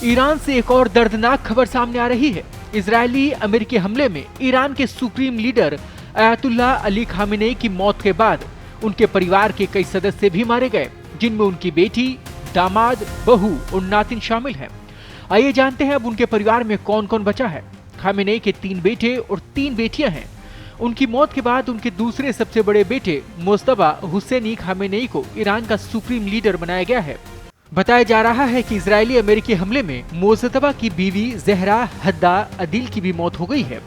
Iran से एक और दर्दनाक खबर सामने आ रही है। इजरायली अमेरिकी हमले में ईरान के supreme leader Ayatollah Ali Khamenei की मौत के बाद उनके परिवार के कई सदस्य भी मारे गए, जिनमें उनकी बेटी, दामाद, बहू और नातिन शामिल हैं। आइए जानते हैं अब उनके परिवार में कौन कौन बचा है। खामेनेई के 3 बेटे और 3 बेटियां हैं। उनकी मौत के बाद उनके दूसरे सबसे बड़े बेटे मुस्तफा हुसैनी खामेनेई को ईरान का सुप्रीम लीडर बनाया गया है। बताया जा रहा है कि इजरायली अमेरिकी हमले में मुस्तफा की बीवी जहरा हद्दा अदील की भी मौत हो गई है।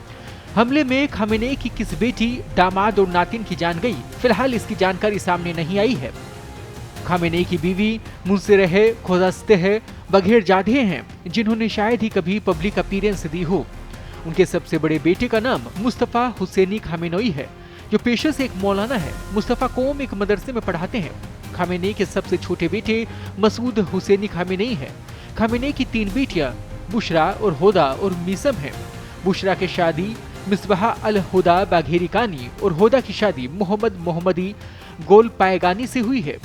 हमले में खामेनेई की किस बेटी, दामाद और नातिन की जान गई, फिलहाल इसकी जानकारी सामने नहीं आई है। खामेनेई की बीवी मुंसिरह खोजास्तेह बघेरजादे हैं, जिन्होंने शायद ही कभी पब्लिक अपीयरेंस दी हो। उनके सबसे बड़े बेटे का नाम मुस्तफा हुसैनी खामेनेई है, जो पेशे से एक मौलाना है। मुस्तफा कौम एक मदरसे में पढ़ाते हैं। खामेनेई के सबसे छोटे बेटे मसूद हुसैनी खामेनेई हैं। खामेनेई की 3 बेटियां बुशरा और होदा और मीसम हैं। बुशरा की शादी मिसबाह अल हुदा बाघेरिकानी और होदा की शादी मोहम्मद मोहम्मदी गोलपायगानी से हुई है।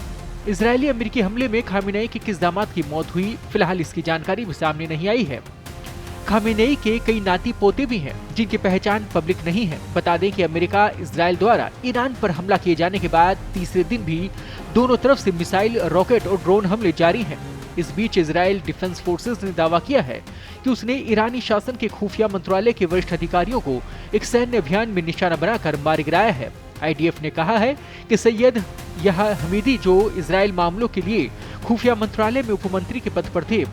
इजरायली अमेरिकी हमले में खामेनेई के किस दामाद की मौत हुई, फिलहाल इसकी जानकारी भी सामने नहीं आई है। खामेनेई के कई नाती पोते भी हैं, जिनकी पहचान पब्लिक नहीं है। बता दें कि अमेरिका इजराइल द्वारा ईरान पर हमला किए जाने के बाद तीसरे दिन भी दोनों तरफ से मिसाइल, रॉकेट और ड्रोन हमले जारी हैं। इस बीच इजराइल डिफेंस फोर्सेस ने दावा किया है कि उसने ईरानी शासन के खुफिया मंत्रालय के वरिष्ठ अधिकारियों को एक सैन्य अभियान में निशाना बनाकर मार गिराया है। IDF ने कहा है कि सैयद यहा हमीदी, जो इजराइल मामलों के लिए खुफिया मंत्रालय में उपमंत्री के पद पर थे,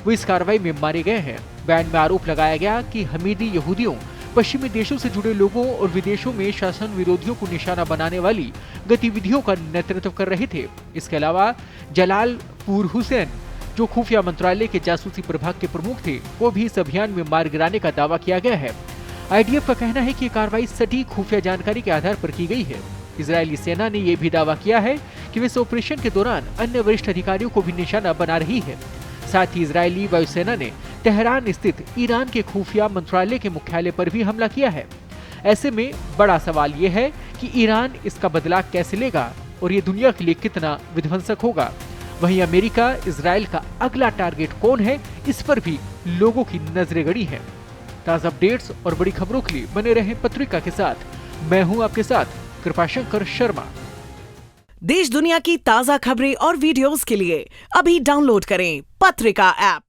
वो इस कार्रवाई में मारे गए हैं। बयान में आरोप लगाया गया कि हमीदी यहूदियों, पश्चिमी देशों से जुड़े लोगों और विदेशों में शासन विरोधियों को निशाना बनाने वाली गतिविधियों का नेतृत्व कर रहे थे। इसके अलावा जलालपुर हुसैन, जो खुफिया मंत्रालय के जासूसी प्रभाग के प्रमुख थे, वो भी इस अभियान में मार गिराने का दावा किया गया है। IDF का कहना है कि कार्रवाई सटीक खुफिया जानकारी के आधार पर की गई है। इजरायली सेना ने यह भी दावा किया है कि वे इस ऑपरेशन के दौरान अन्य वरिष्ठ अधिकारियों को भी निशाना बना रही है। साथ ही इजरायली वायुसेना ने तेहरान स्थित ईरान के खुफिया मंत्रालय के मुख्यालय पर भी हमला किया है। ऐसे में बड़ा सवाल ये है कि ईरान इसका बदला कैसे लेगा और ये दुनिया के लिए कितना विध्वंसक होगा। वहीं अमेरिका इजराइल का अगला टारगेट कौन है, इस पर भी लोगों की नजरें गड़ी हैं। ताज़ा अपडेट्स और बड़ी खबरों के लिए बने रहें पत्रिका के साथ। मैं हूं आपके साथ कृपाशंकर शर्मा। देश दुनिया की ताज़ा खबरें और वीडियोस के लिए अभी डाउनलोड करें पत्रिका ऐप।